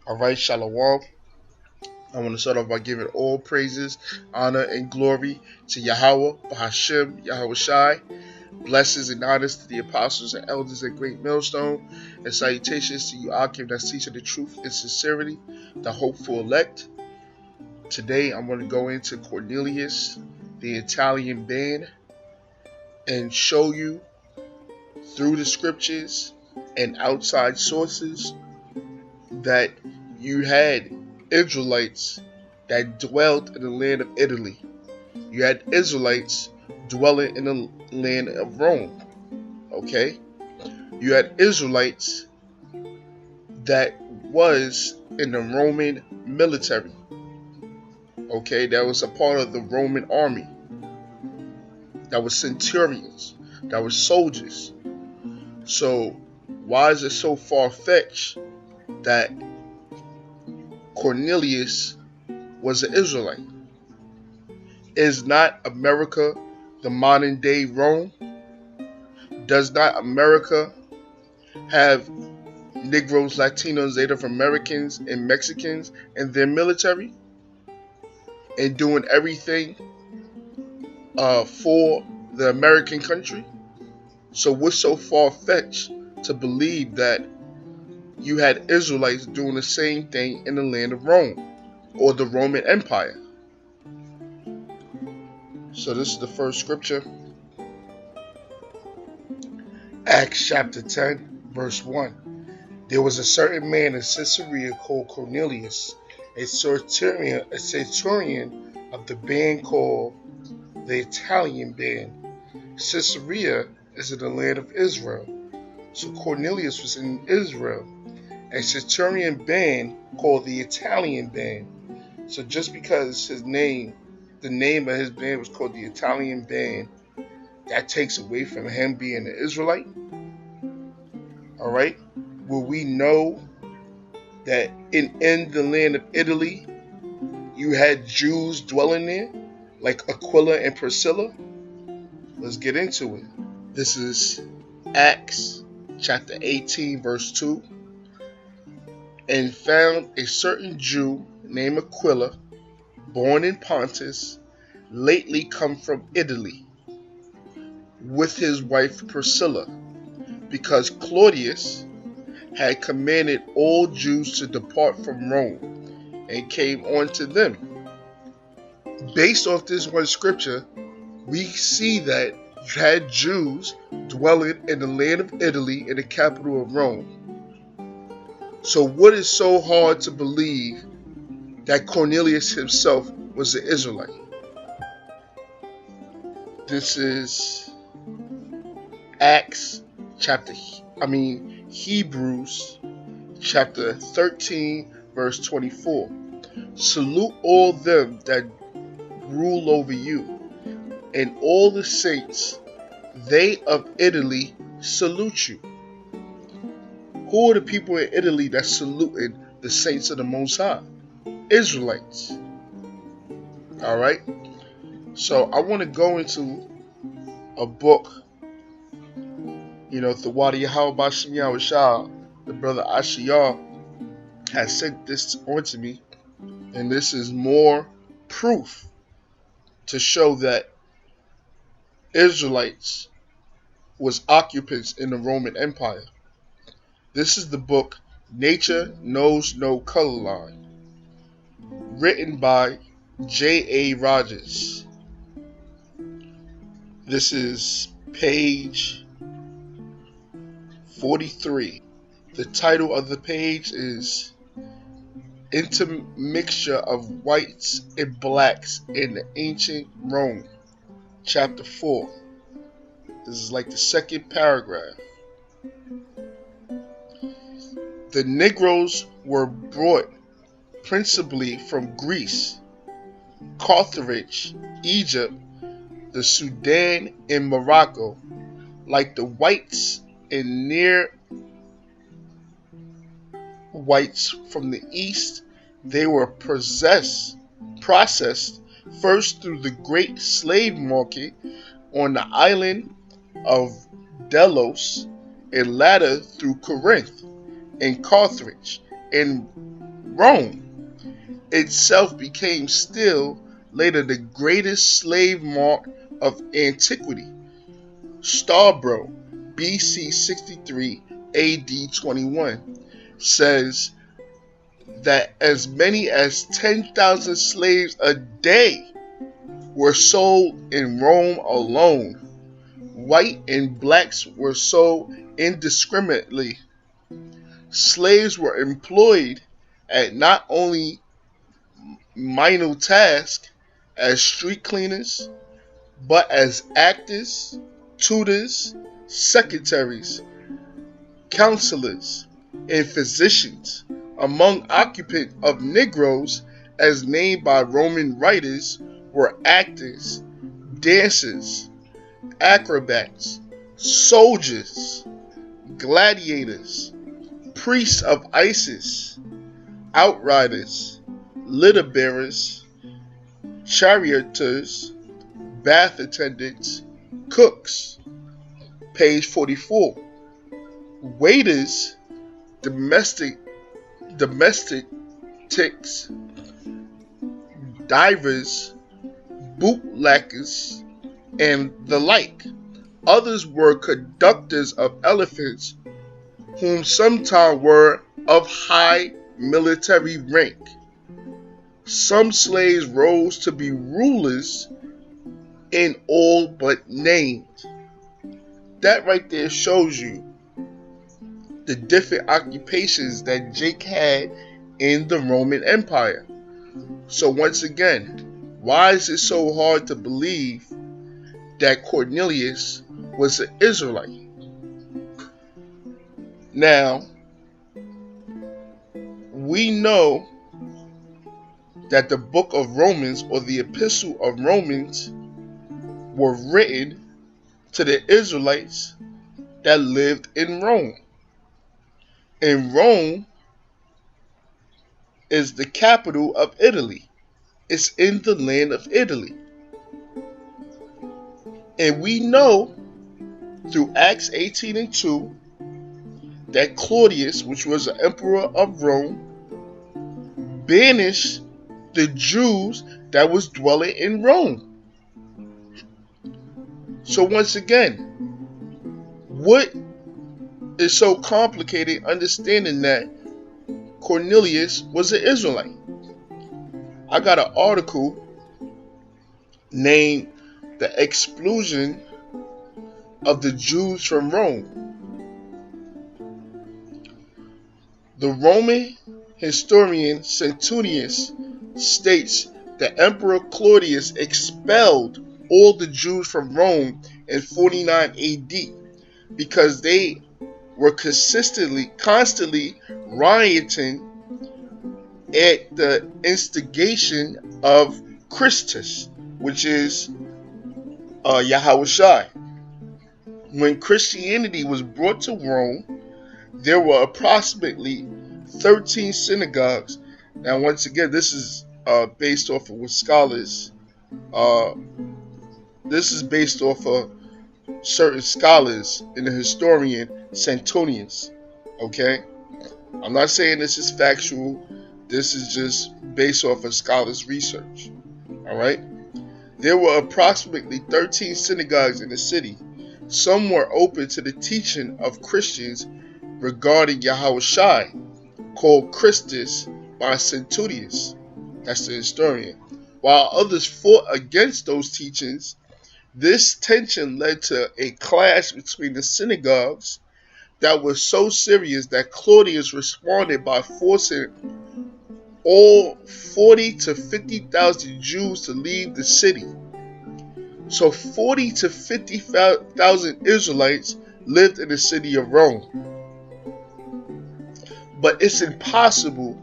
All right, Shalom. I want to start off by giving all praises, honor, and glory to Yahweh, Bahashim, Yahweh Shai. Blessings and honors to the apostles and elders at Great Millstone. And salutations to you, Akim, that's teaching the truth in sincerity, the hopeful elect. Today, I'm going to go into Cornelius, the Italian band, and show you through the scriptures and outside sources that you had Israelites that dwelt in the land of Italy. You had Israelites dwelling in the land of Rome. Okay? You had Israelites that was in the Roman military. Okay? That was a part of the Roman army. That was centurions. That was soldiers. So why is it so far-fetched that Cornelius was an Israelite? Is not America the modern day Rome? Does not America have Negroes, Latinos, Native Americans, and Mexicans in their military and doing everything for the American country? So what's so far-fetched to believe that you had Israelites doing the same thing in the land of Rome or the Roman Empire? So this is the first scripture. Acts chapter 10, verse 1. There was a certain man in Caesarea called Cornelius, a centurion of the band called the Italian band. Caesarea is in the land of Israel. So Cornelius was in Israel. A centurion band called the Italian band. So just because the name of his band was called the Italian band, that takes away from him being an Israelite? All right? Will we know that in the land of Italy, you had Jews dwelling there, like Aquila and Priscilla? Let's get into it. This is Acts chapter 18, verse 2. And found a certain Jew named Aquila, born in Pontus, lately come from Italy, with his wife Priscilla, because Claudius had commanded all Jews to depart from Rome, and came on to them. Based off this one scripture, we see that you had Jews dwelling in the land of Italy, in the capital of Rome. So what is so hard to believe that Cornelius himself was an Israelite? This is Hebrews chapter 13, verse 24. Salute all them that rule over you, and all the saints, they of Italy salute you. Who are the people in Italy that saluted the saints of the Most High? Israelites. Alright? So I want to go into a book. The Wadi Yahweh Bashim Yahweh Shah, the brother Ashiyah, has sent this on to me. And this is more proof to show that Israelites was occupants in the Roman Empire. This is the book Nature Knows No Color Line, written by J.A. Rogers. This is page 43. The title of the page is Intermixture of Whites and Blacks in the Ancient Rome, chapter 4. This is like the second paragraph. The Negroes were brought principally from Greece, Carthage, Egypt, the Sudan, and Morocco. Like the whites and near whites from the east, they were processed first through the great slave market on the island of Delos, and later through Corinth and Carthage, and Rome itself became still later the greatest slave mart of antiquity. Strabo, BC 63, AD 21, says that as many as 10,000 slaves a day were sold in Rome alone. White and blacks were sold indiscriminately. Slaves were employed at not only menial tasks as street cleaners, but as actors, tutors, secretaries, counselors, and physicians. Among occupants of Negroes, as named by Roman writers, were actors, dancers, acrobats, soldiers, gladiators, priests of Isis, outriders, litter bearers, charioteers, bath attendants, cooks. Page 44. Waiters, domestics, divers, bootlackers, and the like. Others were conductors of elephants, whom sometimes were of high military rank. Some slaves rose to be rulers in all but named. That right there shows you the different occupations that Jake had in the Roman Empire. So once again, why is it so hard to believe that Cornelius was an Israelite? Now, we know that the book of Romans, or the epistle of Romans, were written to the Israelites that lived in Rome. And Rome is the capital of Italy. It's in the land of Italy. And we know through Acts 18 and 2 that Claudius, which was the emperor of Rome, banished the Jews that was dwelling in Rome. So once again, what is so complicated understanding that Cornelius was an Israelite? I got an article named "The Expulsion of the Jews from Rome." The Roman historian Suetonius states that Emperor Claudius expelled all the Jews from Rome in 49 AD because they were constantly rioting at the instigation of Christus, which is Yahushua. When Christianity was brought to Rome, there were approximately 13 synagogues. Now, once again, this is based off of what scholars. This is based off of certain scholars and the historian Suetonius. Okay, I'm not saying this is factual. This is just based off of scholars' research. All right. There were approximately 13 synagogues in the city. Some were open to the teaching of Christians regarding Yahushua, called Christus by Suetonius, that's the historian, while others fought against those teachings. This tension led to a clash between the synagogues that was so serious that Claudius responded by forcing all 40 to 50,000 Jews to leave the city. So 40 to 50,000 Israelites lived in the city of Rome. But it's impossible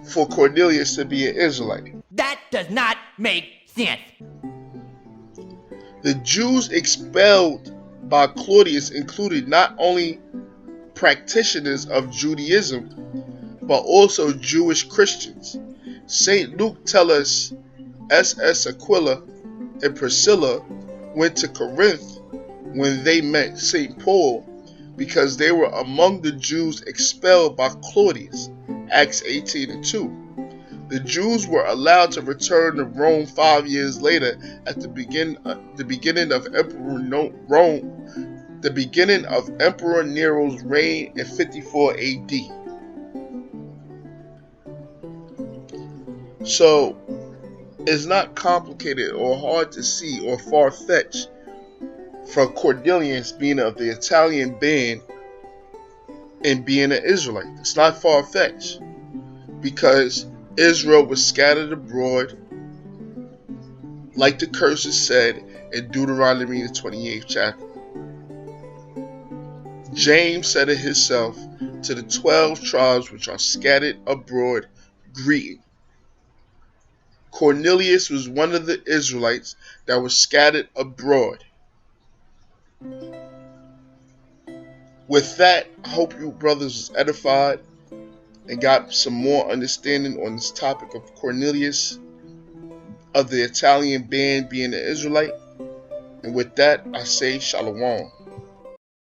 for Cornelius to be an Israelite. That does not make sense. The Jews expelled by Claudius included not only practitioners of Judaism, but also Jewish Christians. St. Luke tells us S.S. Aquila and Priscilla went to Corinth when they met St. Paul because they were among the Jews expelled by Claudius. Acts 18:2. The Jews were allowed to return to Rome 5 years later at the beginning of Emperor Nero's reign in 54 AD. So it's not complicated or hard to see or far-fetched for Cornelius being of the Italian band and being an Israelite. It's not far-fetched because Israel was scattered abroad, like the curses said in Deuteronomy, the 28th chapter. James said it himself, to the 12 tribes which are scattered abroad, greeting. Cornelius was one of the Israelites that was scattered abroad. With that, I hope you brothers was edified and got some more understanding on this topic of Cornelius, of the Italian band being an Israelite. And with that, I say shalom.